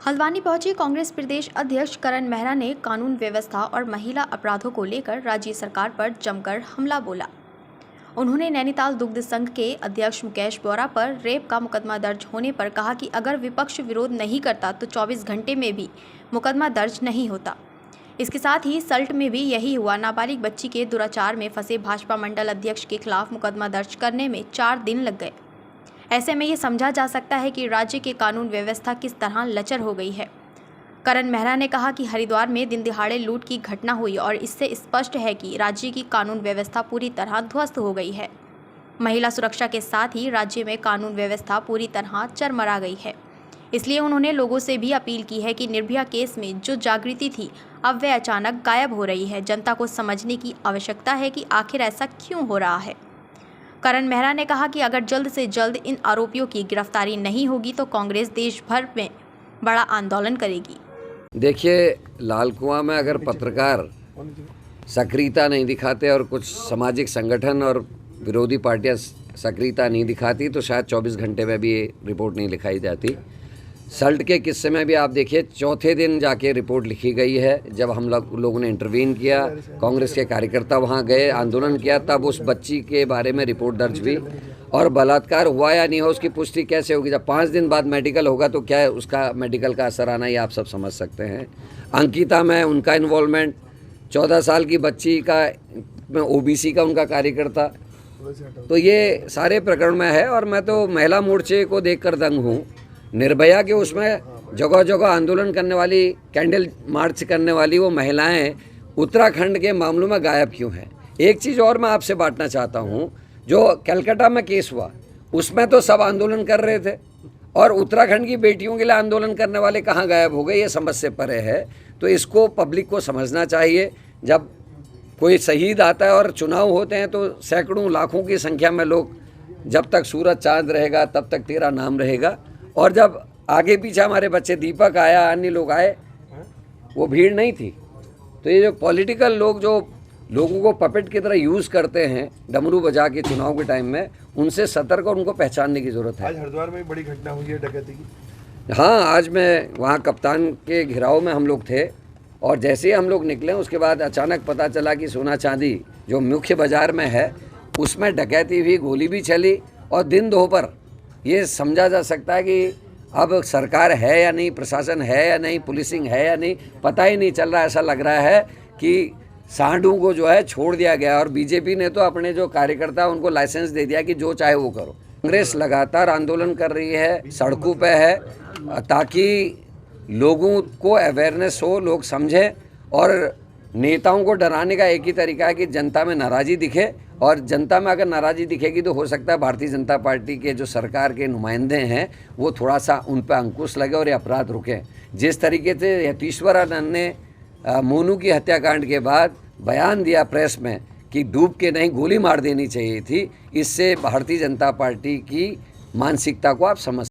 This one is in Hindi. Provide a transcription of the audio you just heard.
हल्द्वानी पहुंचे कांग्रेस प्रदेश अध्यक्ष करण मेहरा ने कानून व्यवस्था और महिला अपराधों को लेकर राज्य सरकार पर जमकर हमला बोला। उन्होंने नैनीताल दुग्ध संघ के अध्यक्ष मुकेश बोरा पर रेप का मुकदमा दर्ज होने पर कहा कि अगर विपक्ष विरोध नहीं करता तो 24 घंटे में भी मुकदमा दर्ज नहीं होता। इसके साथ ही सल्ट में भी यही हुआ। नाबालिग बच्ची के दुराचार में फंसे भाजपा मंडल अध्यक्ष के खिलाफ मुकदमा दर्ज करने में 4 दिन लग गए। ऐसे में ये समझा जा सकता है कि राज्य की कानून व्यवस्था किस तरह लचर हो गई है। करण मेहरा ने कहा कि हरिद्वार में दिन दिहाड़े लूट की घटना हुई और इससे स्पष्ट है कि राज्य की कानून व्यवस्था पूरी तरह ध्वस्त हो गई है। महिला सुरक्षा के साथ ही राज्य में कानून व्यवस्था पूरी तरह चरमरा गई है। इसलिए उन्होंने लोगों से भी अपील की है कि निर्भया केस में जो जागृति थी अब वह अचानक गायब हो रही है। जनता को समझने की आवश्यकता है कि आखिर ऐसा क्यों हो रहा है। करण मेहरा ने कहा कि अगर जल्द से जल्द इन आरोपियों की गिरफ्तारी नहीं होगी तो कांग्रेस देश भर में बड़ा आंदोलन करेगी। देखिए, लाल कुआं में अगर पत्रकार सक्रियता नहीं दिखाते और कुछ सामाजिक संगठन और विरोधी पार्टियां सक्रियता नहीं दिखाती तो शायद 24 घंटे में भी ये रिपोर्ट नहीं लिखाई जाती। सल्ट के किस्से में भी आप देखिए, चौथे दिन जाके रिपोर्ट लिखी गई है। जब हम लोगों ने इंटरवीन किया, कांग्रेस के कार्यकर्ता वहां गए, आंदोलन किया, तब उस बच्ची के बारे में रिपोर्ट दर्ज हुई। और बलात्कार हुआ या नहीं हो उसकी पुष्टि कैसे होगी? जब 5 दिन बाद मेडिकल होगा तो क्या है उसका मेडिकल का असर आना, ये आप सब समझ सकते हैं। अंकिता में उनका इन्वॉल्वमेंट, 14 साल की बच्ची का ओबीसी का उनका कार्यकर्ता, तो ये सारे प्रकरण में है। और मैं तो महिला मोर्चे को देखकर दंग हूँ। निर्भया के उसमें जगह जगह आंदोलन करने वाली, कैंडल मार्च करने वाली वो महिलाएं उत्तराखंड के मामलों में गायब क्यों हैं? एक चीज़ और मैं आपसे बांटना चाहता हूँ, जो कलकत्ता में केस हुआ उसमें तो सब आंदोलन कर रहे थे और उत्तराखंड की बेटियों के लिए आंदोलन करने वाले कहाँ गायब हो गए? ये समझ से परे है। तो इसको पब्लिक को समझना चाहिए। जब कोई शहीद आता है और चुनाव होते हैं तो सैकड़ों लाखों की संख्या में लोग, जब तक सूरज चांद रहेगा तब तक तेरा नाम रहेगा। और जब आगे पीछे हमारे बच्चे दीपक आया, अन्य लोग आए, वो भीड़ नहीं थी। तो ये जो पॉलिटिकल लोग जो लोगों को पपेट की तरह यूज़ करते हैं डमरू बजा के चुनाव के टाइम में, उनसे सतर्क और उनको पहचानने की ज़रूरत है। आज हरिद्वार में बड़ी घटना हुई है डकैती की। हाँ, आज मैं वहाँ कप्तान के घिराव में हम लोग थे और जैसे ही हम लोग निकले उसके बाद अचानक पता चला कि सोना चांदी जो मुख्य बाज़ार में है उसमें डकैती हुई, गोली भी चली। और दिन दोपहर ये समझा जा सकता है कि अब सरकार है या नहीं, प्रशासन है या नहीं, पुलिसिंग है या नहीं, पता ही नहीं चल रहा। ऐसा लग रहा है कि सांडों को जो है छोड़ दिया गया और बीजेपी ने तो अपने जो कार्यकर्ता उनको लाइसेंस दे दिया कि जो चाहे वो करो। कांग्रेस लगातार आंदोलन कर रही है, सड़कों पे है, ताकि लोगों को अवेयरनेस हो, लोग समझें। और नेताओं को डराने का एक ही तरीका है कि जनता में नाराज़ी दिखे, और जनता में अगर नाराज़ी दिखेगी तो हो सकता है भारतीय जनता पार्टी के जो सरकार के नुमाइंदे हैं वो थोड़ा सा उन पर अंकुश लगे और ये अपराध रुकें। जिस तरीके से यतीश्वर आनंद ने मोनू की हत्याकांड के बाद बयान दिया प्रेस में कि डूब के नहीं गोली मार देनी चाहिए थी, इससे भारतीय जनता पार्टी की मानसिकता को आप समझ